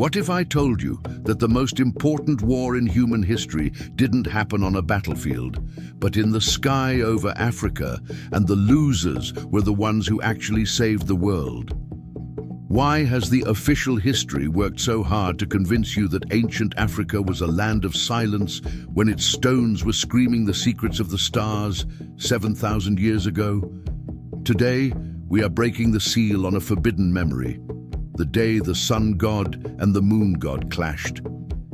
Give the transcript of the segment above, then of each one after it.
What if I told you that the most important war in human history didn't happen on a battlefield, but in the sky over Africa, and the losers were the ones who actually saved the world? Why has the official history worked so hard to convince you that ancient Africa was a land of silence when its stones were screaming the secrets of the stars 7,000 years ago? Today, we are breaking the seal on a forbidden memory. The day the sun god and the moon god clashed.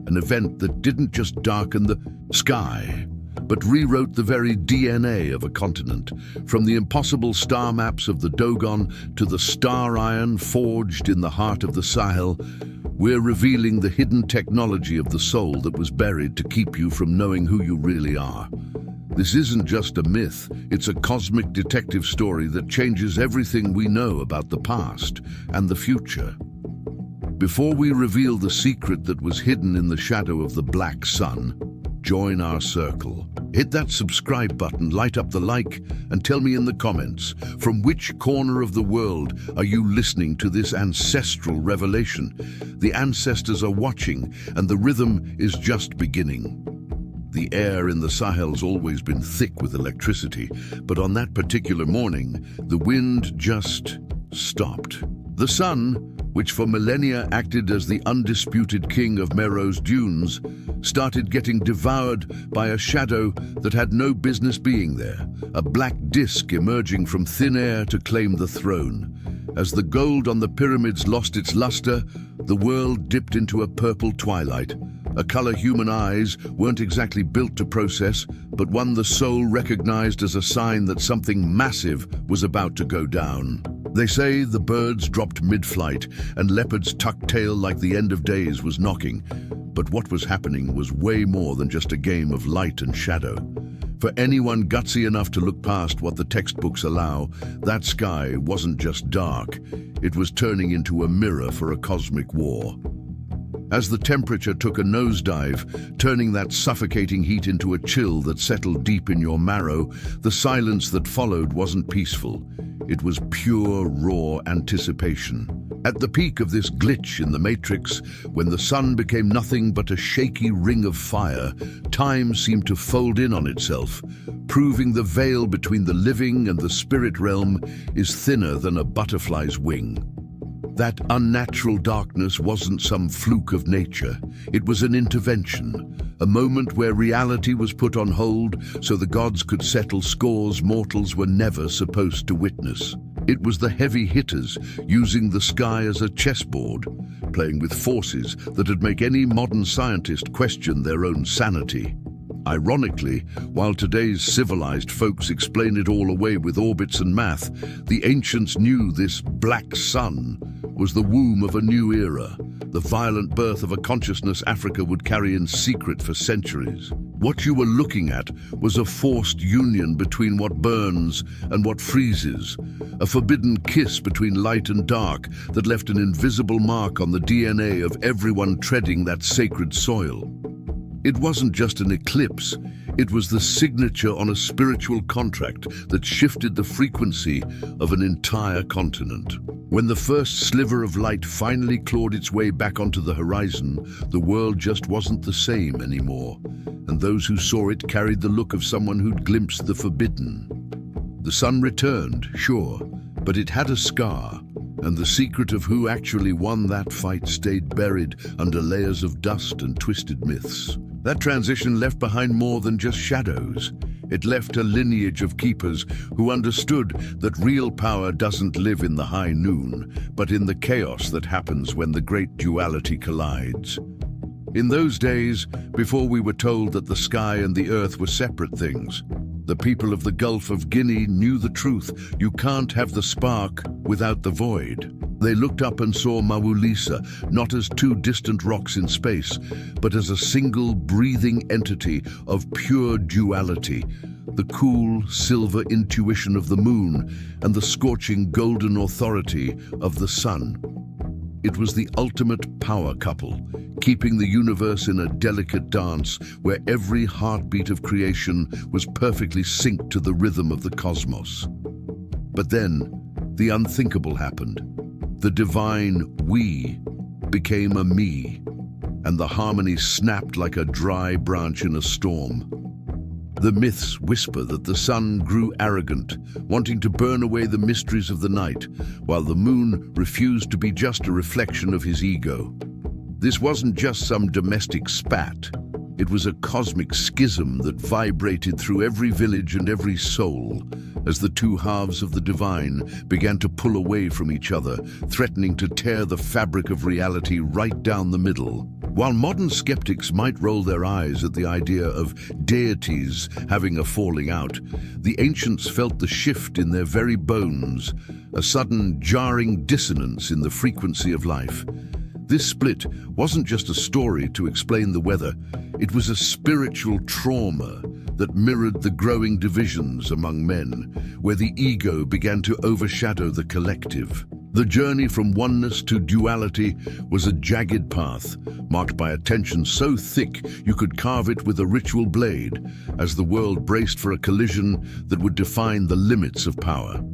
An event that didn't just darken the sky, but rewrote the very DNA of a continent. From the impossible star maps of the Dogon to the star iron forged in the heart of the Sahel, we're revealing the hidden technology of the soul that was buried to keep you from knowing who you really are. This isn't just a myth, it's a cosmic detective story that changes everything we know about the past and the future. Before we reveal the secret that was hidden in the shadow of the black sun, join our circle. Hit that subscribe button, light up the like, and tell me in the comments, from which corner of the world are you listening to this ancestral revelation? The ancestors are watching, and the rhythm is just beginning. The air in the Sahel's always been thick with electricity, but on that particular morning, the wind just stopped. The sun, which for millennia acted as the undisputed king of Mero's dunes, started getting devoured by a shadow that had no business being there, a black disk emerging from thin air to claim the throne. As the gold on the pyramids lost its luster, the world dipped into a purple twilight, a color human eyes weren't exactly built to process, but one the soul recognized as a sign that something massive was about to go down. They say the birds dropped mid-flight and leopards tucked tail like the end of days was knocking. But what was happening was way more than just a game of light and shadow. For anyone gutsy enough to look past what the textbooks allow, that sky wasn't just dark, it was turning into a mirror for a cosmic war. As the temperature took a nosedive, turning that suffocating heat into a chill that settled deep in your marrow, the silence that followed wasn't peaceful. It was pure, raw anticipation. At the peak of this glitch in the matrix, when the sun became nothing but a shaky ring of fire, time seemed to fold in on itself, proving the veil between the living and the spirit realm is thinner than a butterfly's wing. That unnatural darkness wasn't some fluke of nature. It was an intervention, a moment where reality was put on hold so the gods could settle scores mortals were never supposed to witness. It was the heavy hitters using the sky as a chessboard, playing with forces that'd make any modern scientist question their own sanity. Ironically, while today's civilized folks explain it all away with orbits and math, the ancients knew this black sun was the womb of a new era, the violent birth of a consciousness Africa would carry in secret for centuries. What you were looking at was a forced union between what burns and what freezes, a forbidden kiss between light and dark that left an invisible mark on the DNA of everyone treading that sacred soil. It wasn't just an eclipse, it was the signature on a spiritual contract that shifted the frequency of an entire continent. When the first sliver of light finally clawed its way back onto the horizon, the world just wasn't the same anymore, and those who saw it carried the look of someone who'd glimpsed the forbidden. The sun returned, sure, but it had a scar, and the secret of who actually won that fight stayed buried under layers of dust and twisted myths. That transition left behind more than just shadows. It left a lineage of keepers who understood that real power doesn't live in the high noon, but in the chaos that happens when the great duality collides. In those days, before we were told that the sky and the earth were separate things, the people of the Gulf of Guinea knew the truth. You can't have the spark without the void. They looked up and saw Mawulisa not as two distant rocks in space, but as a single breathing entity of pure duality, the cool silver intuition of the moon and the scorching golden authority of the sun. It was the ultimate power couple, keeping the universe in a delicate dance where every heartbeat of creation was perfectly synced to the rhythm of the cosmos. But then, the unthinkable happened. The divine we became a me, and the harmony snapped like a dry branch in a storm. The myths whisper that the sun grew arrogant, wanting to burn away the mysteries of the night, while the moon refused to be just a reflection of his ego. This wasn't just some domestic spat. It was a cosmic schism that vibrated through every village and every soul as the two halves of the divine began to pull away from each other, threatening to tear the fabric of reality right down the middle. While modern skeptics might roll their eyes at the idea of deities having a falling out, the ancients felt the shift in their very bones, a sudden jarring dissonance in the frequency of life. This split wasn't just a story to explain the weather, it was a spiritual trauma that mirrored the growing divisions among men, where the ego began to overshadow the collective. The journey from oneness to duality was a jagged path, marked by a tension so thick you could carve it with a ritual blade, as the world braced for a collision that would define the limits of power.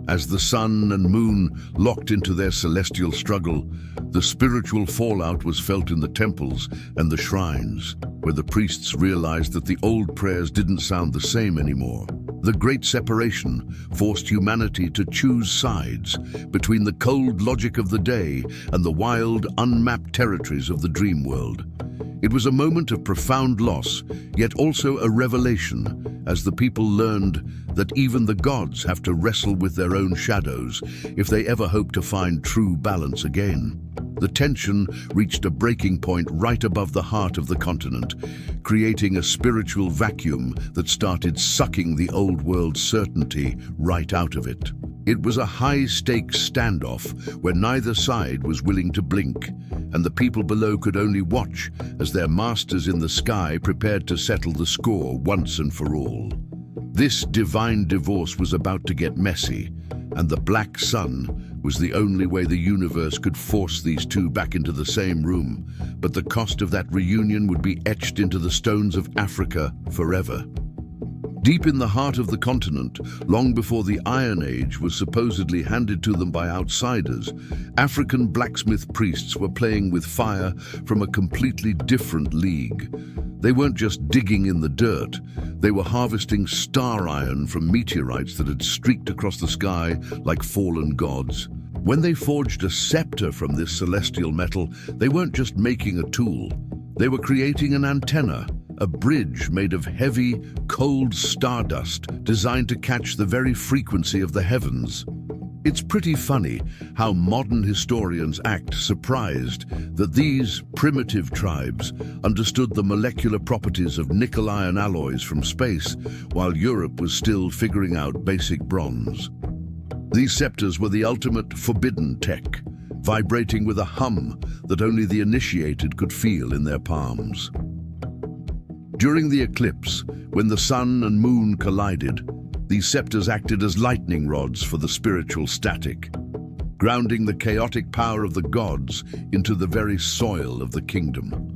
As the sun and moon locked into their celestial struggle, the spiritual fallout was felt in the temples and the shrines, where the priests realized that the old prayers didn't sound the same anymore. The Great Separation forced humanity to choose sides between the cold logic of the day and the wild, unmapped territories of the dream world. It was a moment of profound loss, yet also a revelation, as the people learned that even the gods have to wrestle with their own shadows if they ever hope to find true balance again. The tension reached a breaking point right above the heart of the continent, creating a spiritual vacuum that started sucking the old world's certainty right out of it. It was a high-stakes standoff where neither side was willing to blink, and the people below could only watch as their masters in the sky prepared to settle the score once and for all. This divine divorce was about to get messy, and the black sun was the only way the universe could force these two back into the same room, but the cost of that reunion would be etched into the stones of Africa forever. Deep in the heart of the continent, long before the Iron Age was supposedly handed to them by outsiders, African blacksmith priests were playing with fire from a completely different league. They weren't just digging in the dirt, they were harvesting star iron from meteorites that had streaked across the sky like fallen gods. When they forged a scepter from this celestial metal, they weren't just making a tool, they were creating an antenna, a bridge made of heavy, cold stardust designed to catch the very frequency of the heavens. It's pretty funny how modern historians act surprised that these primitive tribes understood the molecular properties of nickel-iron alloys from space, while Europe was still figuring out basic bronze. These scepters were the ultimate forbidden tech, vibrating with a hum that only the initiated could feel in their palms. During the eclipse, when the sun and moon collided, these scepters acted as lightning rods for the spiritual static, grounding the chaotic power of the gods into the very soil of the kingdom.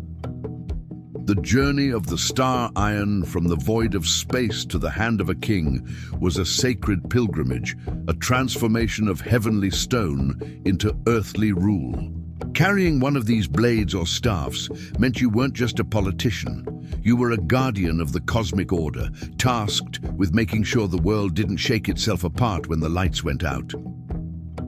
The journey of the star iron from the void of space to the hand of a king was a sacred pilgrimage, a transformation of heavenly stone into earthly rule. Carrying one of these blades or staffs meant you weren't just a politician. You were a guardian of the cosmic order, tasked with making sure the world didn't shake itself apart when the lights went out.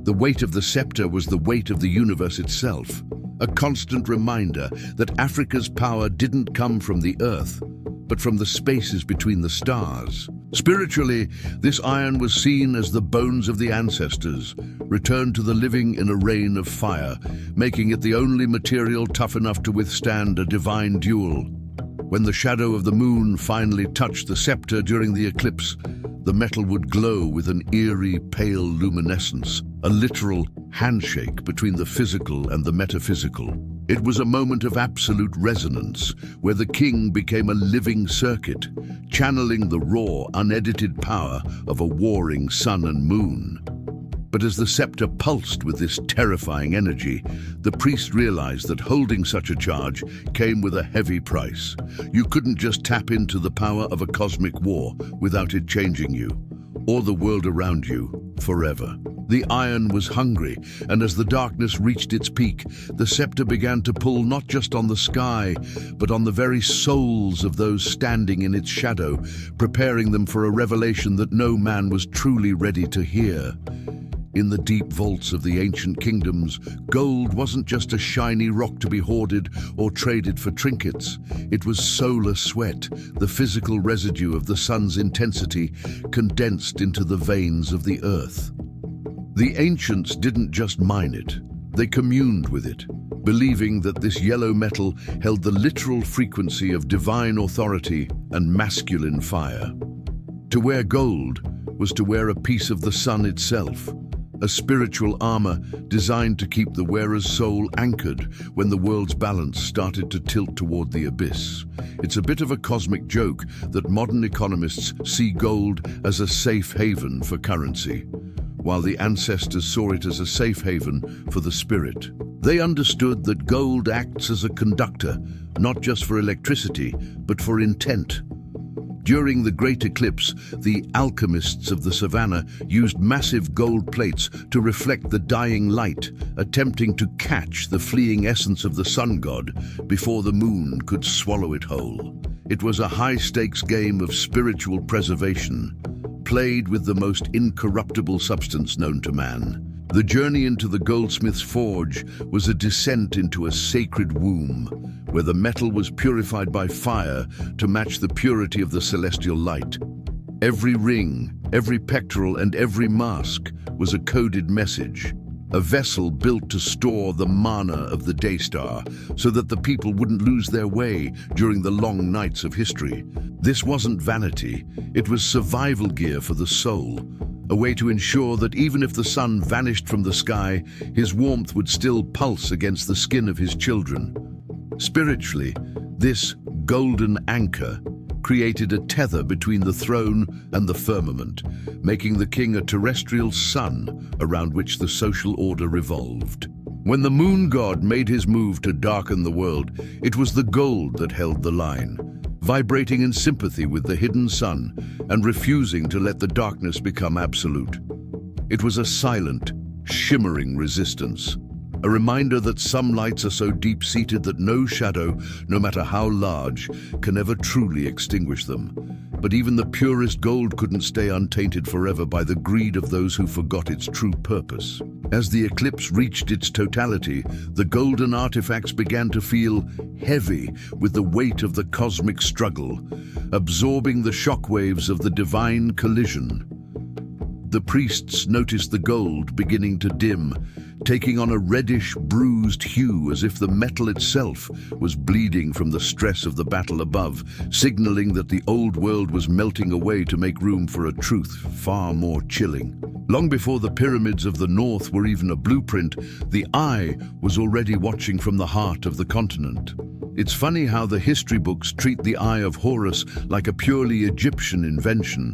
The weight of the scepter was the weight of the universe itself, a constant reminder that Africa's power didn't come from the earth, but from the spaces between the stars. Spiritually, this iron was seen as the bones of the ancestors, returned to the living in a rain of fire, making it the only material tough enough to withstand a divine duel. When the shadow of the moon finally touched the scepter during the eclipse, the metal would glow with an eerie, pale luminescence, a literal handshake between the physical and the metaphysical. It was a moment of absolute resonance, where the king became a living circuit, channeling the raw, unedited power of a warring sun and moon. But as the scepter pulsed with this terrifying energy, the priest realized that holding such a charge came with a heavy price. You couldn't just tap into the power of a cosmic war without it changing you, or the world around you, forever. The iron was hungry, and as the darkness reached its peak, the scepter began to pull not just on the sky, but on the very souls of those standing in its shadow, preparing them for a revelation that no man was truly ready to hear. In the deep vaults of the ancient kingdoms, gold wasn't just a shiny rock to be hoarded or traded for trinkets. It was solar sweat, the physical residue of the sun's intensity, condensed into the veins of the earth. The ancients didn't just mine it, they communed with it, believing that this yellow metal held the literal frequency of divine authority and masculine fire. To wear gold was to wear a piece of the sun itself, a spiritual armor designed to keep the wearer's soul anchored when the world's balance started to tilt toward the abyss. It's a bit of a cosmic joke that modern economists see gold as a safe haven for currency, while the ancestors saw it as a safe haven for the spirit. They understood that gold acts as a conductor, not just for electricity, but for intent. During the Great Eclipse, the alchemists of the savannah used massive gold plates to reflect the dying light, attempting to catch the fleeing essence of the sun god before the moon could swallow it whole. It was a high-stakes game of spiritual preservation, played with the most incorruptible substance known to man. The journey into the goldsmith's forge was a descent into a sacred womb, where the metal was purified by fire to match the purity of the celestial light. Every ring, every pectoral, and every mask was a coded message, a vessel built to store the mana of the day star, so that the people wouldn't lose their way during the long nights of history. This wasn't vanity, it was survival gear for the soul, a way to ensure that even if the sun vanished from the sky, his warmth would still pulse against the skin of his children. Spiritually, this golden anchor created a tether between the throne and the firmament, making the king a terrestrial sun around which the social order revolved. When the moon god made his move to darken the world, it was the gold that held the line, vibrating in sympathy with the hidden sun and refusing to let the darkness become absolute. It was a silent, shimmering resistance, a reminder that some lights are so deep-seated that no shadow, no matter how large, can ever truly extinguish them. But even the purest gold couldn't stay untainted forever by the greed of those who forgot its true purpose. As the eclipse reached its totality, the golden artifacts began to feel heavy with the weight of the cosmic struggle, absorbing the shockwaves of the divine collision. The priests noticed the gold beginning to dim, taking on a reddish, bruised hue as if the metal itself was bleeding from the stress of the battle above, signaling that the old world was melting away to make room for a truth far more chilling. Long before the pyramids of the north were even a blueprint, the eye was already watching from the heart of the continent. It's funny how the history books treat the Eye of Horus like a purely Egyptian invention,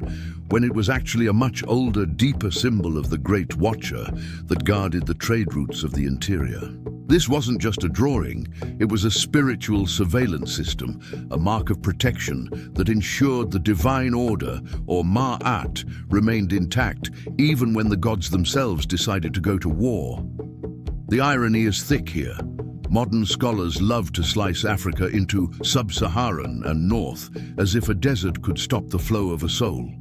when it was actually a much older, deeper symbol of the Great Watcher that guarded the trade routes of the interior. This wasn't just a drawing, it was a spiritual surveillance system, a mark of protection that ensured the divine order, or Ma'at, remained intact even when the gods themselves decided to go to war. The irony is thick here. Modern scholars love to slice Africa into sub-Saharan and north, as if a desert could stop the flow of a soul.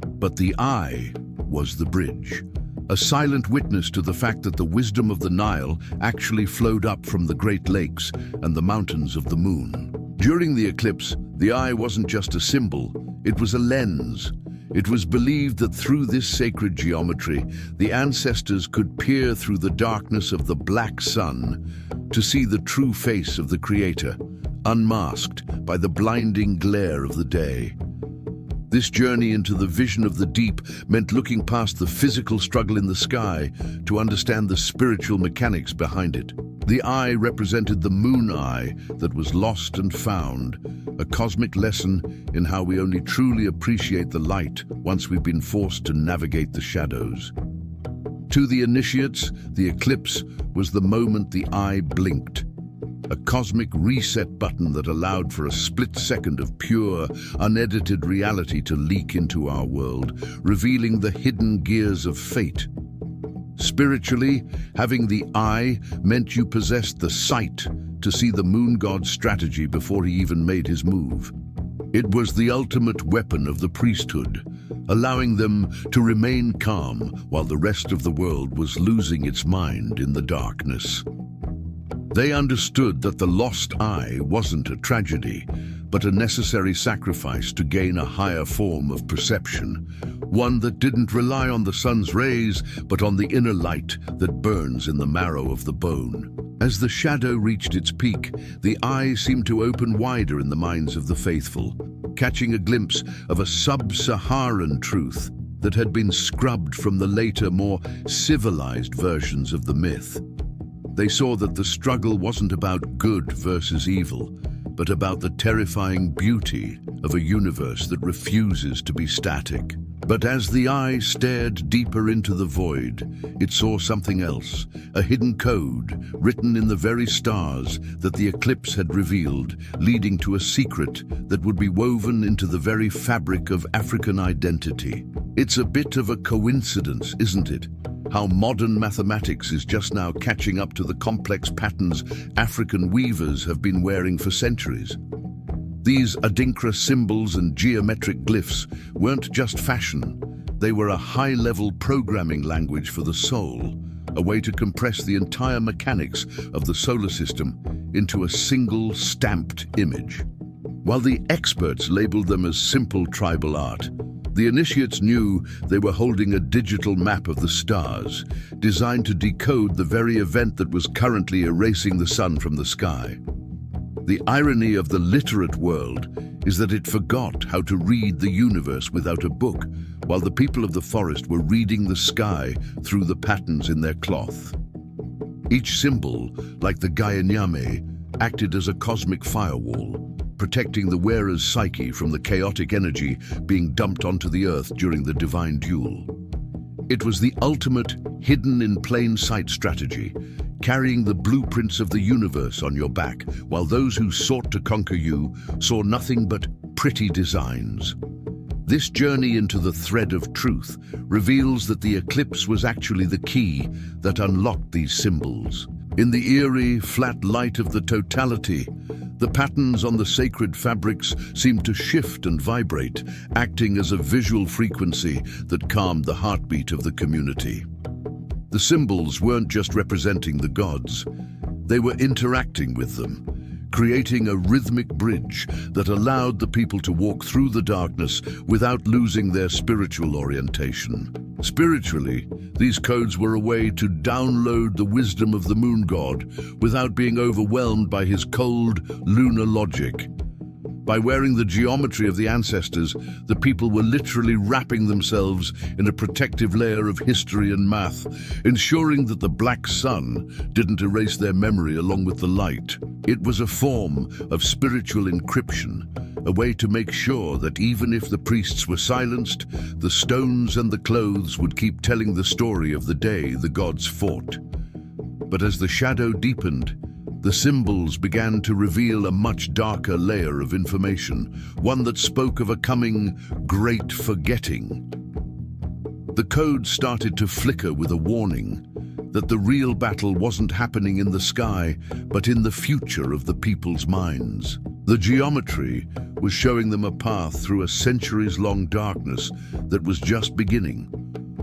But the eye was the bridge, a silent witness to the fact that the wisdom of the Nile actually flowed up from the Great Lakes and the mountains of the moon. During the eclipse, the eye wasn't just a symbol, it was a lens. It was believed that through this sacred geometry, the ancestors could peer through the darkness of the black sun to see the true face of the Creator, unmasked by the blinding glare of the day. This journey into the vision of the deep meant looking past the physical struggle in the sky to understand the spiritual mechanics behind it. The eye represented the moon eye that was lost and found, a cosmic lesson in how we only truly appreciate the light once we've been forced to navigate the shadows. To the initiates, the eclipse was the moment the eye blinked, a cosmic reset button that allowed for a split second of pure, unedited reality to leak into our world, revealing the hidden gears of fate. Spiritually, having the eye meant you possessed the sight to see the moon god's strategy before he even made his move. It was the ultimate weapon of the priesthood, allowing them to remain calm while the rest of the world was losing its mind in the darkness. They understood that the lost eye wasn't a tragedy, but a necessary sacrifice to gain a higher form of perception, one that didn't rely on the sun's rays, but on the inner light that burns in the marrow of the bone. As the shadow reached its peak, the eye seemed to open wider in the minds of the faithful, catching a glimpse of a sub-Saharan truth that had been scrubbed from the later, more civilized versions of the myth. They saw that the struggle wasn't about good versus evil, but about the terrifying beauty of a universe that refuses to be static. But as the eye stared deeper into the void, it saw something else, a hidden code written in the very stars that the eclipse had revealed, leading to a secret that would be woven into the very fabric of African identity. It's a bit of a coincidence, isn't it? How modern mathematics is just now catching up to the complex patterns African weavers have been wearing for centuries. These Adinkra symbols and geometric glyphs weren't just fashion. They were a high-level programming language for the soul, a way to compress the entire mechanics of the solar system into a single stamped image. While the experts labeled them as simple tribal art, the initiates knew they were holding a digital map of the stars, designed to decode the very event that was currently erasing the sun from the sky. The irony of the literate world is that it forgot how to read the universe without a book, while the people of the forest were reading the sky through the patterns in their cloth. Each symbol, like the Gaianyame, acted as a cosmic firewall, protecting the wearer's psyche from the chaotic energy being dumped onto the earth during the divine duel. It was the ultimate hidden in plain sight strategy, carrying the blueprints of the universe on your back, while those who sought to conquer you saw nothing but pretty designs. This journey into the thread of truth reveals that the eclipse was actually the key that unlocked these symbols. In the eerie, flat light of the totality, the patterns on the sacred fabrics seemed to shift and vibrate, acting as a visual frequency that calmed the heartbeat of the community. The symbols weren't just representing the gods, they were interacting with them, creating a rhythmic bridge that allowed the people to walk through the darkness without losing their spiritual orientation. Spiritually, these codes were a way to download the wisdom of the moon god without being overwhelmed by his cold, lunar logic. By wearing the geometry of the ancestors, the people were literally wrapping themselves in a protective layer of history and math, ensuring that the black sun didn't erase their memory along with the light. It was a form of spiritual encryption, a way to make sure that even if the priests were silenced, the stones and the clothes would keep telling the story of the day the gods fought. But as the shadow deepened, the symbols began to reveal a much darker layer of information, one that spoke of a coming great forgetting. The code started to flicker with a warning that the real battle wasn't happening in the sky, but in the future of the people's minds. The geometry was showing them a path through a centuries-long darkness that was just beginning,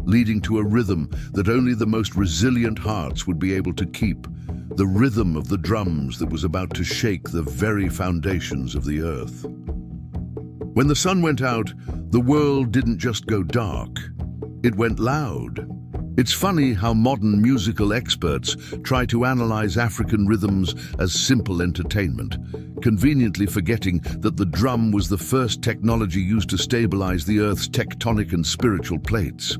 leading to a rhythm that only the most resilient hearts would be able to keep, the rhythm of the drums that was about to shake the very foundations of the earth. When the sun went out, the world didn't just go dark, it went loud. It's funny how modern musical experts try to analyze African rhythms as simple entertainment, conveniently forgetting that the drum was the first technology used to stabilize the Earth's tectonic and spiritual plates.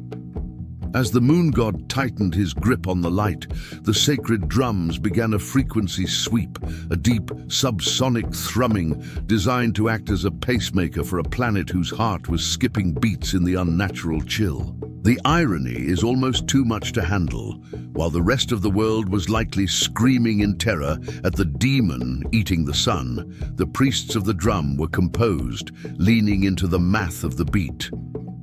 As the moon god tightened his grip on the light, the sacred drums began a frequency sweep, a deep, subsonic thrumming designed to act as a pacemaker for a planet whose heart was skipping beats in the unnatural chill. The irony is almost too much to handle. While the rest of the world was likely screaming in terror at the demon eating the sun, the priests of the drum were composed, leaning into the math of the beat.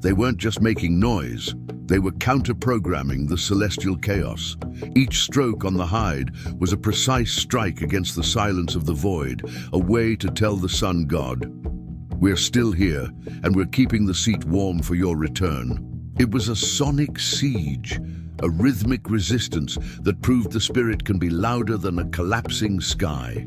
They weren't just making noise, They were counter-programming the celestial chaos. Each stroke on the hide was a precise strike against the silence of the void, a way to tell the sun god, "We're still here, and we're keeping the seat warm for your return." It was a sonic siege, a rhythmic resistance that proved the spirit can be louder than a collapsing sky.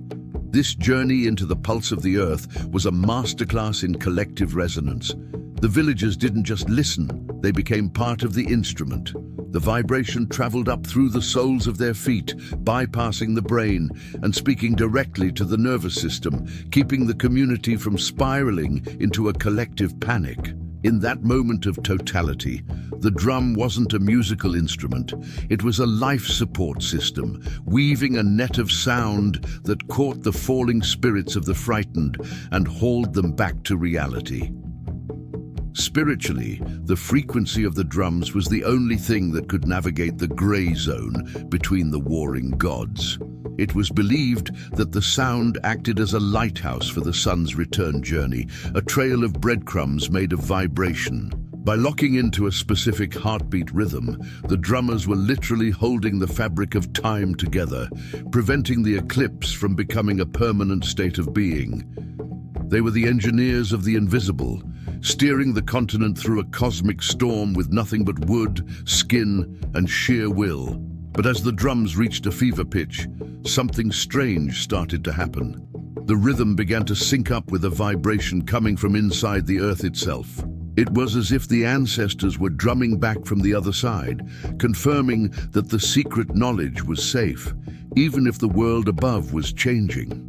This journey into the pulse of the earth was a masterclass in collective resonance. The villagers didn't just listen, they became part of the instrument. The vibration traveled up through the soles of their feet, bypassing the brain and speaking directly to the nervous system, keeping the community from spiraling into a collective panic. In that moment of totality, the drum wasn't a musical instrument, it was a life support system, weaving a net of sound that caught the falling spirits of the frightened and hauled them back to reality. Spiritually, the frequency of the drums was the only thing that could navigate the grey zone between the warring gods. It was believed that the sound acted as a lighthouse for the sun's return journey, a trail of breadcrumbs made of vibration. By locking into a specific heartbeat rhythm, the drummers were literally holding the fabric of time together, preventing the eclipse from becoming a permanent state of being. They were the engineers of the invisible, steering the continent through a cosmic storm with nothing but wood, skin, and sheer will. But as the drums reached a fever pitch, something strange started to happen. The rhythm began to sync up with a vibration coming from inside the earth itself. It was as if the ancestors were drumming back from the other side, confirming that the secret knowledge was safe, even if the world above was changing.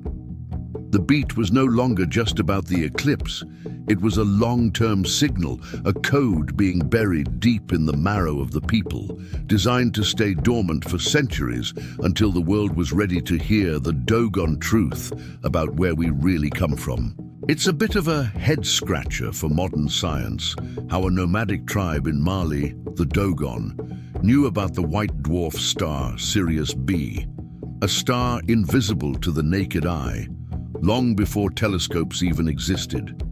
The beat was no longer just about the eclipse. It was a long-term signal, a code being buried deep in the marrow of the people, designed to stay dormant for centuries until the world was ready to hear the Dogon truth about where we really come from. It's a bit of a head-scratcher for modern science, how a nomadic tribe in Mali, the Dogon, knew about the white dwarf star Sirius B, a star invisible to the naked eye, long before telescopes even existed.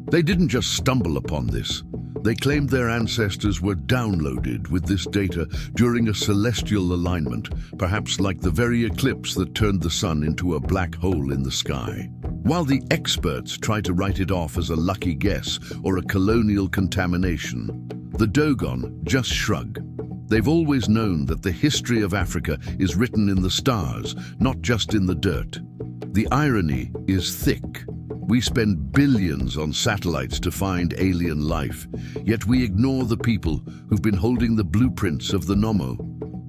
They didn't just stumble upon this. They claimed their ancestors were downloaded with this data during a celestial alignment, perhaps like the very eclipse that turned the sun into a black hole in the sky. While the experts try to write it off as a lucky guess or a colonial contamination, the Dogon just shrug. They've always known that the history of Africa is written in the stars, not just in the dirt. The irony is thick. We spend billions on satellites to find alien life, yet we ignore the people who've been holding the blueprints of the Nomo,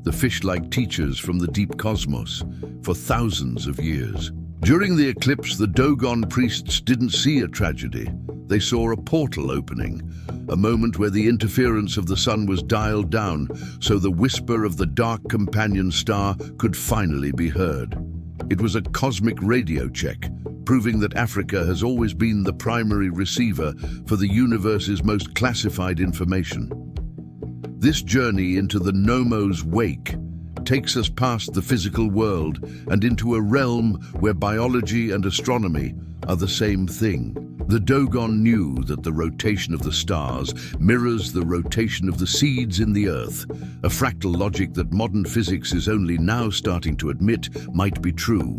the fish-like teachers from the deep cosmos, for thousands of years. During the eclipse, the Dogon priests didn't see a tragedy. They saw a portal opening, a moment where the interference of the sun was dialed down so the whisper of the dark companion star could finally be heard. It was a cosmic radio check, proving that Africa has always been the primary receiver for the universe's most classified information. This journey into the Nomo's wake takes us past the physical world and into a realm where biology and astronomy are the same thing. The Dogon knew that the rotation of the stars mirrors the rotation of the seeds in the earth, a fractal logic that modern physics is only now starting to admit might be true.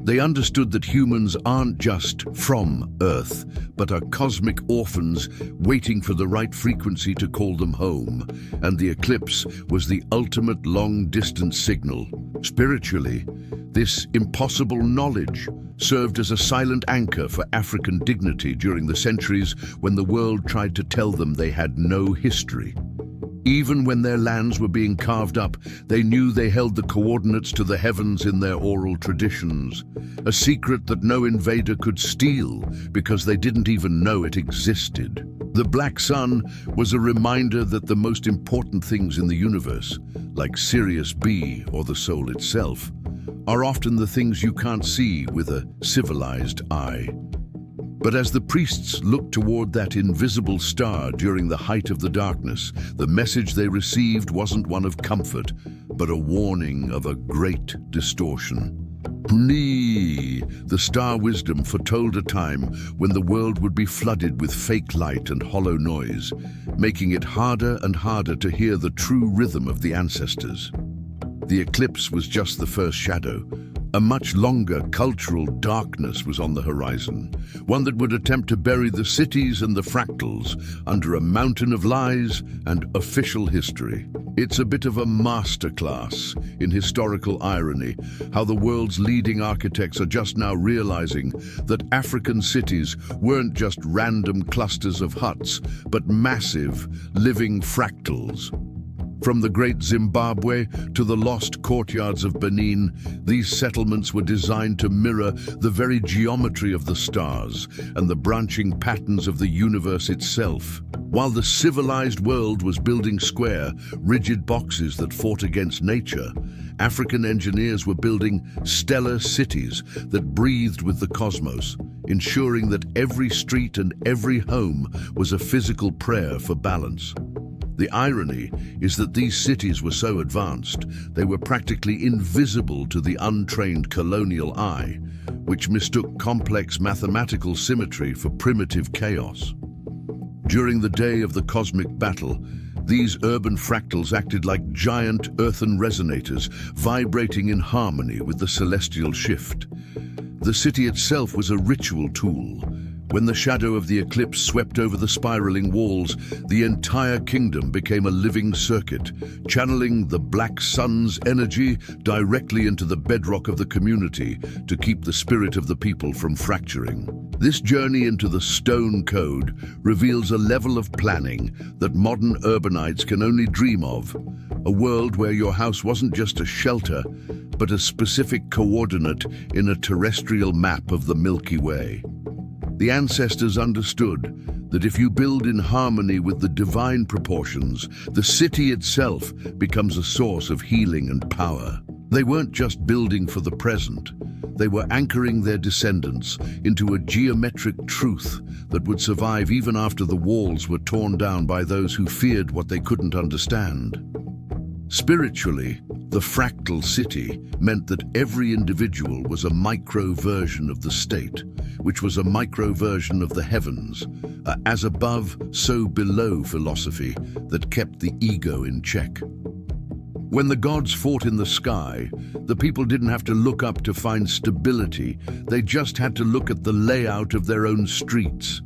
They understood that humans aren't just from Earth, but are cosmic orphans waiting for the right frequency to call them home, and the eclipse was the ultimate long-distance signal. Spiritually, this impossible knowledge served as a silent anchor for African dignity during the centuries when the world tried to tell them they had no history. Even when their lands were being carved up, they knew they held the coordinates to the heavens in their oral traditions, a secret that no invader could steal because they didn't even know it existed. The black sun was a reminder that the most important things in the universe, like Sirius B or the soul itself, are often the things you can't see with a civilized eye. But as the priests looked toward that invisible star during the height of the darkness, the message they received wasn't one of comfort, but a warning of a great distortion. The star wisdom foretold a time when the world would be flooded with fake light and hollow noise, making it harder and harder to hear the true rhythm of the ancestors. The eclipse was just the first shadow. A much longer cultural darkness was on the horizon, one that would attempt to bury the cities and the fractals under a mountain of lies and official history. It's a bit of a masterclass in historical irony, how the world's leading architects are just now realizing that African cities weren't just random clusters of huts, but massive, living fractals. From the great Zimbabwe to the lost courtyards of Benin, these settlements were designed to mirror the very geometry of the stars and the branching patterns of the universe itself. While the civilized world was building square, rigid boxes that fought against nature, African engineers were building stellar cities that breathed with the cosmos, ensuring that every street and every home was a physical prayer for balance. The irony is that these cities were so advanced, they were practically invisible to the untrained colonial eye, which mistook complex mathematical symmetry for primitive chaos. During the day of the cosmic battle, these urban fractals acted like giant earthen resonators, vibrating in harmony with the celestial shift. The city itself was a ritual tool. When the shadow of the eclipse swept over the spiraling walls, the entire kingdom became a living circuit, channeling the black sun's energy directly into the bedrock of the community to keep the spirit of the people from fracturing. This journey into the stone code reveals a level of planning that modern urbanites can only dream of, a world where your house wasn't just a shelter, but a specific coordinate in a terrestrial map of the Milky Way. The ancestors understood that if you build in harmony with the divine proportions, the city itself becomes a source of healing and power. They weren't just building for the present, they were anchoring their descendants into a geometric truth that would survive even after the walls were torn down by those who feared what they couldn't understand. Spiritually, the fractal city meant that every individual was a micro version of the state, which was a micro version of the heavens, a as above, so below philosophy that kept the ego in check. When the gods fought in the sky, the people didn't have to look up to find stability, they just had to look at the layout of their own streets.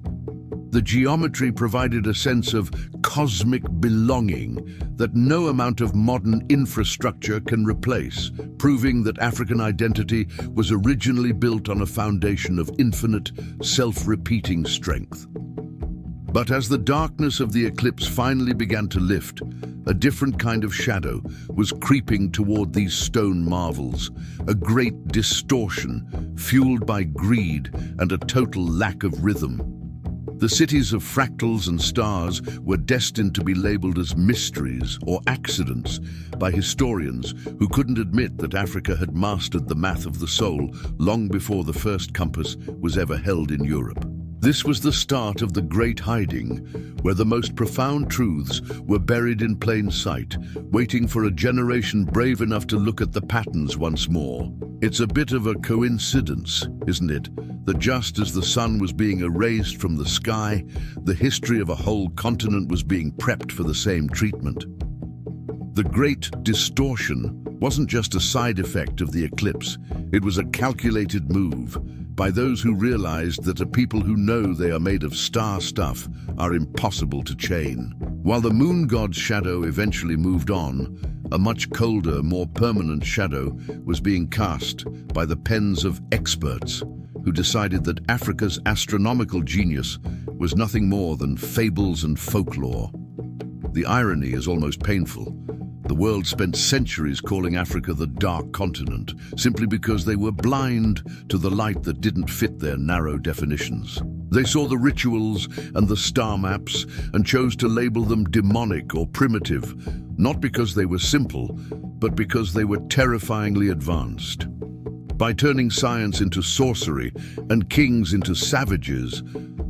The geometry provided a sense of cosmic belonging that no amount of modern infrastructure can replace, proving that African identity was originally built on a foundation of infinite, self-repeating strength. But as the darkness of the eclipse finally began to lift, a different kind of shadow was creeping toward these stone marvels, a great distortion fueled by greed and a total lack of rhythm. The cities of fractals and stars were destined to be labeled as mysteries or accidents by historians who couldn't admit that Africa had mastered the math of the soul long before the first compass was ever held in Europe. This was the start of the Great Hiding, where the most profound truths were buried in plain sight, waiting for a generation brave enough to look at the patterns once more. It's a bit of a coincidence, isn't it, that just as the sun was being erased from the sky, the history of a whole continent was being prepped for the same treatment. The Great Distortion wasn't just a side effect of the eclipse, it was a calculated move by those who realized that a people who know they are made of star stuff are impossible to chain. While the moon god's shadow eventually moved on, a much colder, more permanent shadow was being cast by the pens of experts who decided that Africa's astronomical genius was nothing more than fables and folklore. The irony is almost painful. The world spent centuries calling Africa the Dark Continent, simply because they were blind to the light that didn't fit their narrow definitions. They saw the rituals and the star maps and chose to label them demonic or primitive, not because they were simple, but because they were terrifyingly advanced. By turning science into sorcery and kings into savages,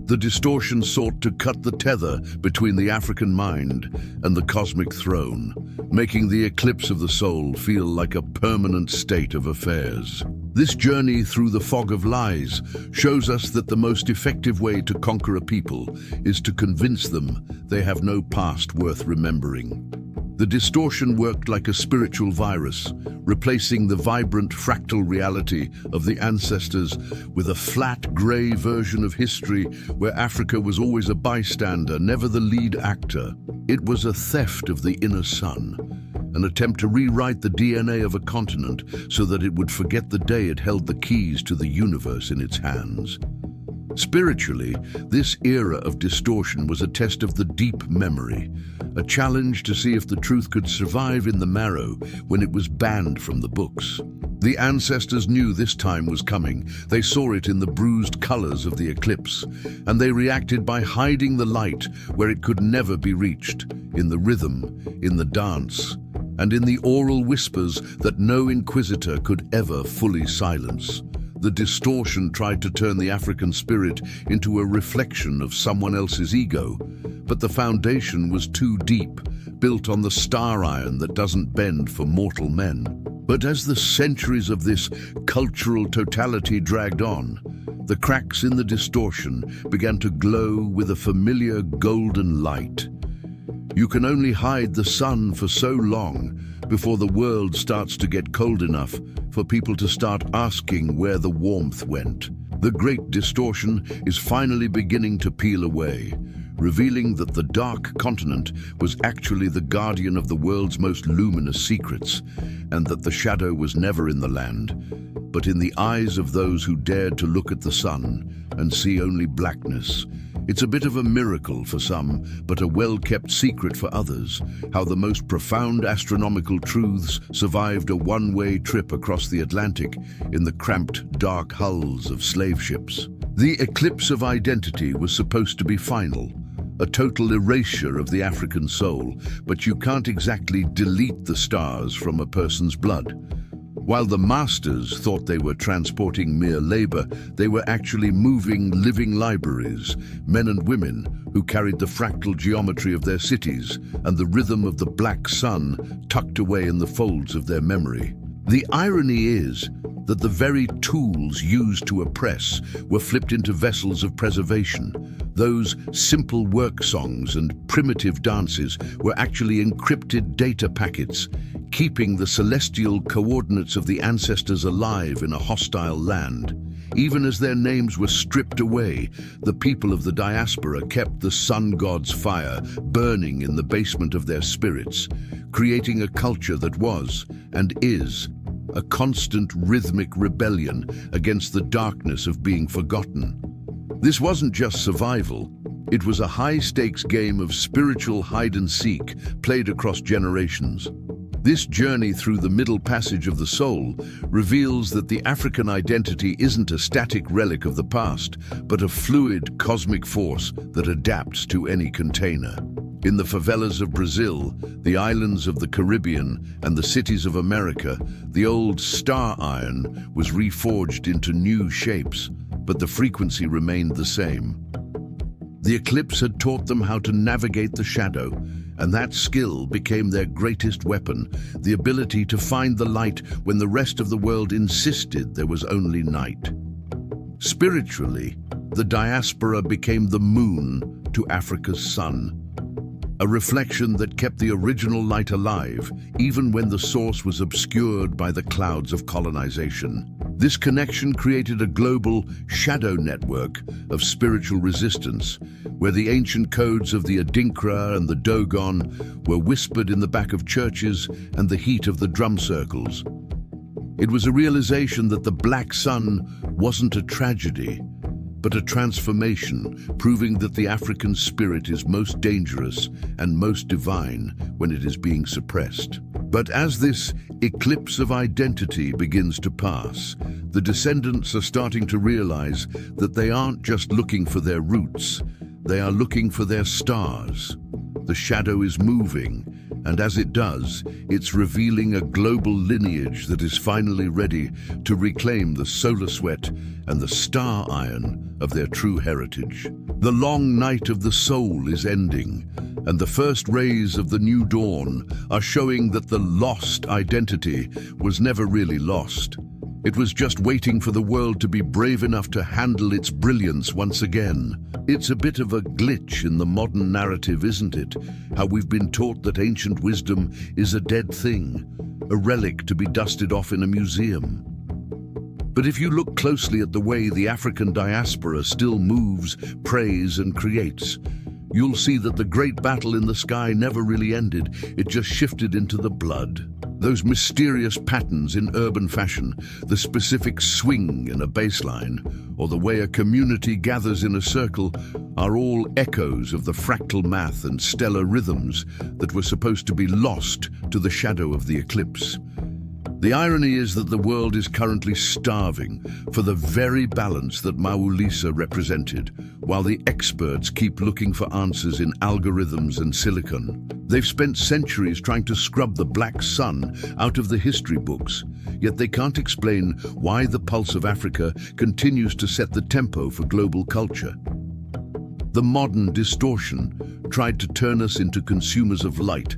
the distortion sought to cut the tether between the African mind and the cosmic throne, making the eclipse of the soul feel like a permanent state of affairs. This journey through the fog of lies shows us that the most effective way to conquer a people is to convince them they have no past worth remembering. The distortion worked like a spiritual virus, replacing the vibrant fractal reality of the ancestors with a flat, grey version of history where Africa was always a bystander, never the lead actor. It was a theft of the inner sun, an attempt to rewrite the DNA of a continent so that it would forget the day it held the keys to the universe in its hands. Spiritually, this era of distortion was a test of the deep memory, a challenge to see if the truth could survive in the marrow when it was banned from the books. The ancestors knew this time was coming. They saw it in the bruised colors of the eclipse, and they reacted by hiding the light where it could never be reached, in the rhythm, in the dance, and in the oral whispers that no inquisitor could ever fully silence. The distortion tried to turn the African spirit into a reflection of someone else's ego, but the foundation was too deep, built on the star iron that doesn't bend for mortal men. But as the centuries of this cultural totality dragged on, the cracks in the distortion began to glow with a familiar golden light. You can only hide the sun for so long before the world starts to get cold enough for people to start asking where the warmth went. The great distortion is finally beginning to peel away, revealing that the dark continent was actually the guardian of the world's most luminous secrets, and that the shadow was never in the land, but in the eyes of those who dared to look at the sun and see only blackness. It's a bit of a miracle for some, but a well-kept secret for others, how the most profound astronomical truths survived a one-way trip across the Atlantic in the cramped, dark hulls of slave ships. The eclipse of identity was supposed to be final, a total erasure of the African soul, but you can't exactly delete the stars from a person's blood. While the masters thought they were transporting mere labor, they were actually moving living libraries, men and women who carried the fractal geometry of their cities and the rhythm of the black sun tucked away in the folds of their memory. The irony is that the very tools used to oppress were flipped into vessels of preservation. Those simple work songs and primitive dances were actually encrypted data packets, keeping the celestial coordinates of the ancestors alive in a hostile land. Even as their names were stripped away, the people of the diaspora kept the sun god's fire burning in the basement of their spirits, creating a culture that was, and is, a constant rhythmic rebellion against the darkness of being forgotten. This wasn't just survival, it was a high-stakes game of spiritual hide-and-seek played across generations. This journey through the middle passage of the soul reveals that the African identity isn't a static relic of the past, but a fluid cosmic force that adapts to any container. In the favelas of Brazil, the islands of the Caribbean, and the cities of America, the old star iron was reforged into new shapes, but the frequency remained the same. The eclipse had taught them how to navigate the shadow, and that skill became their greatest weapon, the ability to find the light when the rest of the world insisted there was only night. Spiritually, the diaspora became the moon to Africa's sun, a reflection that kept the original light alive, even when the source was obscured by the clouds of colonization. This connection created a global shadow network of spiritual resistance, where the ancient codes of the Adinkra and the Dogon were whispered in the back of churches and the heat of the drum circles. It was a realization that the black sun wasn't a tragedy, but a transformation, proving that the African spirit is most dangerous and most divine when it is being suppressed. But as this eclipse of identity begins to pass, the descendants are starting to realize that they aren't just looking for their roots, they are looking for their stars. The shadow is moving, and as it does, it's revealing a global lineage that is finally ready to reclaim the solar sweat and the star iron of their true heritage. The long night of the soul is ending, and the first rays of the new dawn are showing that the lost identity was never really lost. It was just waiting for the world to be brave enough to handle its brilliance once again. It's a bit of a glitch in the modern narrative, isn't it? How we've been taught that ancient wisdom is a dead thing, a relic to be dusted off in a museum. But if you look closely at the way the African diaspora still moves, prays, and creates, you'll see that the great battle in the sky never really ended. It just shifted into the blood. Those mysterious patterns in urban fashion, the specific swing in a bass line, or the way a community gathers in a circle, are all echoes of the fractal math and stellar rhythms that were supposed to be lost to the shadow of the eclipse. The irony is that the world is currently starving for the very balance that Maulisa represented, while the experts keep looking for answers in algorithms and silicon. They've spent centuries trying to scrub the black sun out of the history books, yet they can't explain why the pulse of Africa continues to set the tempo for global culture. The modern distortion tried to turn us into consumers of light,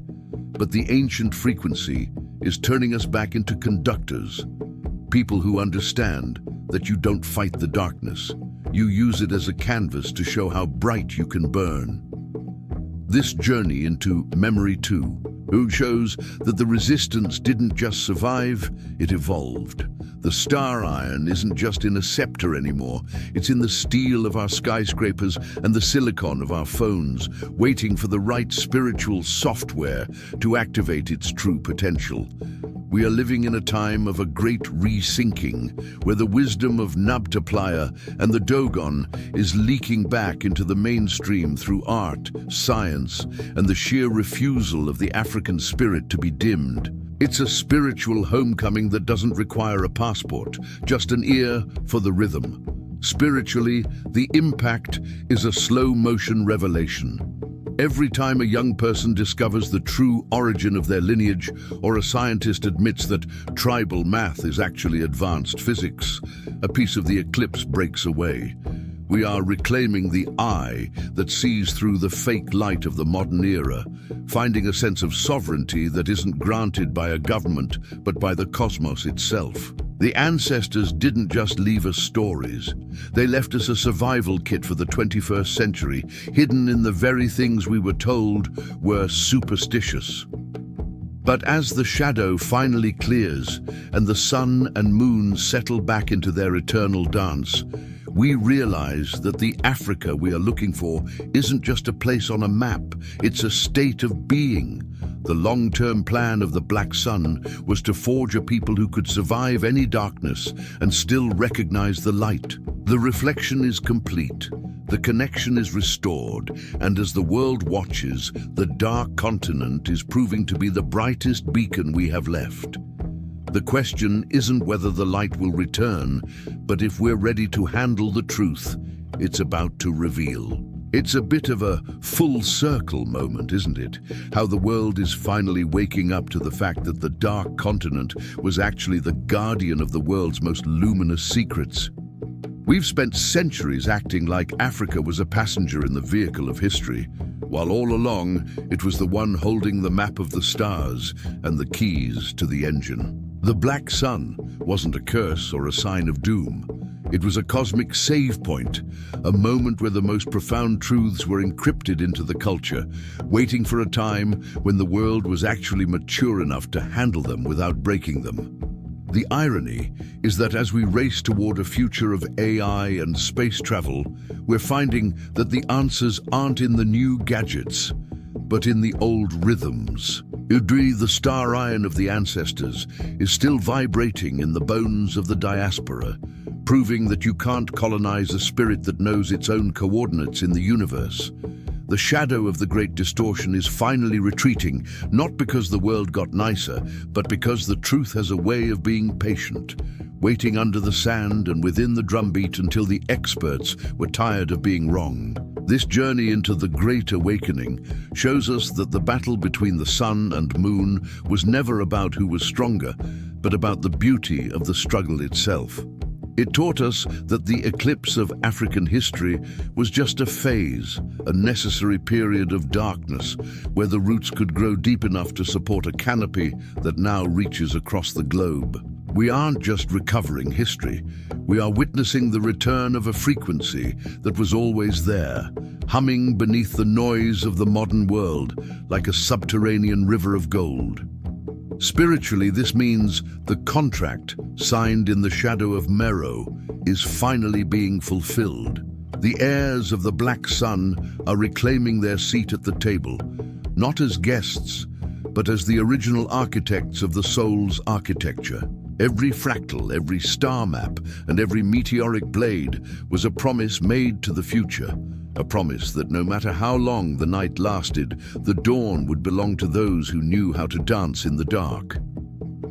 but the ancient frequency is turning us back into conductors, people who understand that you don't fight the darkness. You use it as a canvas to show how bright you can burn. This journey into Memory 2 shows that the resistance didn't just survive, it evolved. The star iron isn't just in a scepter anymore, it's in the steel of our skyscrapers and the silicon of our phones, waiting for the right spiritual software to activate its true potential. We are living in a time of a great resyncing, where the wisdom of Nabtaplaya and the Dogon is leaking back into the mainstream through art, science, and the sheer refusal of the African spirit to be dimmed. It's a spiritual homecoming that doesn't require a passport, just an ear for the rhythm. Spiritually, the impact is a slow-motion revelation. Every time a young person discovers the true origin of their lineage, or a scientist admits that tribal math is actually advanced physics, a piece of the eclipse breaks away. We are reclaiming the eye that sees through the fake light of the modern era, finding a sense of sovereignty that isn't granted by a government, but by the cosmos itself. The ancestors didn't just leave us stories. They left us a survival kit for the 21st century, hidden in the very things we were told were superstitious. But as the shadow finally clears and the sun and moon settle back into their eternal dance, we realize that the Africa we are looking for isn't just a place on a map, it's a state of being. The long-term plan of the Black Sun was to forge a people who could survive any darkness and still recognize the light. The reflection is complete, the connection is restored, and as the world watches, the dark continent is proving to be the brightest beacon we have left. The question isn't whether the light will return, but if we're ready to handle the truth it's about to reveal. It's a bit of a full circle moment, isn't it? How the world is finally waking up to the fact that the dark continent was actually the guardian of the world's most luminous secrets. We've spent centuries acting like Africa was a passenger in the vehicle of history, while all along it was the one holding the map of the stars and the keys to the engine. The Black Sun wasn't a curse or a sign of doom. It was a cosmic save point, a moment where the most profound truths were encrypted into the culture, waiting for a time when the world was actually mature enough to handle them without breaking them. The irony is that as we race toward a future of AI and space travel, we're finding that the answers aren't in the new gadgets, but in the old rhythms. Udri, the star iron of the ancestors, is still vibrating in the bones of the diaspora, proving that you can't colonize a spirit that knows its own coordinates in the universe. The shadow of the great distortion is finally retreating, not because the world got nicer, but because the truth has a way of being patient, waiting under the sand and within the drumbeat until the experts were tired of being wrong. This journey into the Great Awakening shows us that the battle between the sun and moon was never about who was stronger, but about the beauty of the struggle itself. It taught us that the eclipse of African history was just a phase, a necessary period of darkness, where the roots could grow deep enough to support a canopy that now reaches across the globe. We aren't just recovering history. We are witnessing the return of a frequency that was always there, humming beneath the noise of the modern world like a subterranean river of gold. Spiritually, this means the contract signed in the shadow of Meru is finally being fulfilled. The heirs of the Black Sun are reclaiming their seat at the table, not as guests, but as the original architects of the soul's architecture. Every fractal, every star map, and every meteoric blade was a promise made to the future. A promise that no matter how long the night lasted, the dawn would belong to those who knew how to dance in the dark.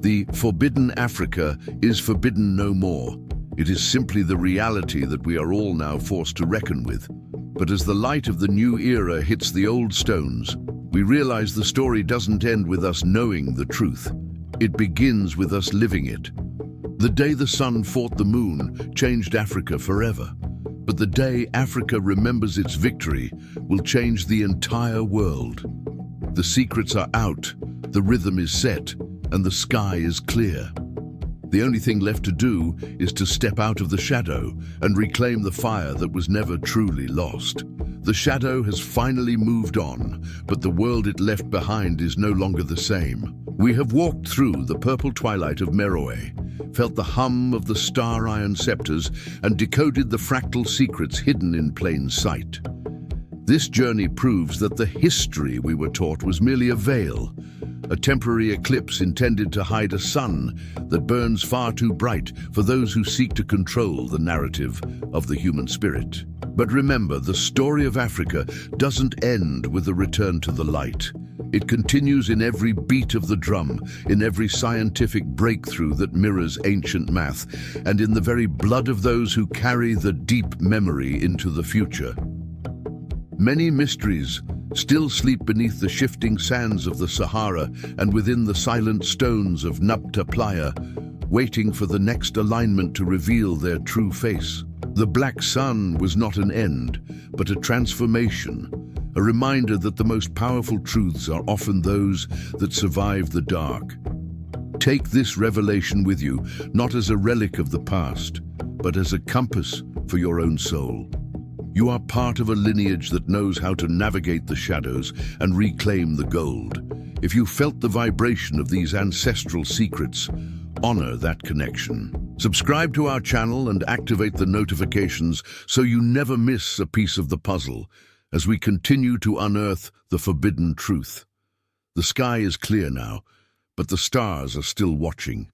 The forbidden Africa is forbidden no more. It is simply the reality that we are all now forced to reckon with. But as the light of the new era hits the old stones, we realize the story doesn't end with us knowing the truth. It begins with us living it. The day the sun fought the moon changed Africa forever. But the day Africa remembers its victory will change the entire world. The secrets are out, the rhythm is set, and the sky is clear. The only thing left to do is to step out of the shadow and reclaim the fire that was never truly lost. The shadow has finally moved on, but the world it left behind is no longer the same. We have walked through the purple twilight of Meroe, felt the hum of the star-iron scepters, and decoded the fractal secrets hidden in plain sight. This journey proves that the history we were taught was merely a veil, a temporary eclipse intended to hide a sun that burns far too bright for those who seek to control the narrative of the human spirit. But remember, the story of Africa doesn't end with a return to the light. It continues in every beat of the drum, in every scientific breakthrough that mirrors ancient math, and in the very blood of those who carry the deep memory into the future. Many mysteries still sleep beneath the shifting sands of the Sahara and within the silent stones of Nabta Playa, waiting for the next alignment to reveal their true face. The Black Sun was not an end, but a transformation, a reminder that the most powerful truths are often those that survive the dark. Take this revelation with you, not as a relic of the past, but as a compass for your own soul. You are part of a lineage that knows how to navigate the shadows and reclaim the gold. If you felt the vibration of these ancestral secrets, honor that connection. Subscribe to our channel and activate the notifications so you never miss a piece of the puzzle as we continue to unearth the forbidden truth. The sky is clear now, but the stars are still watching.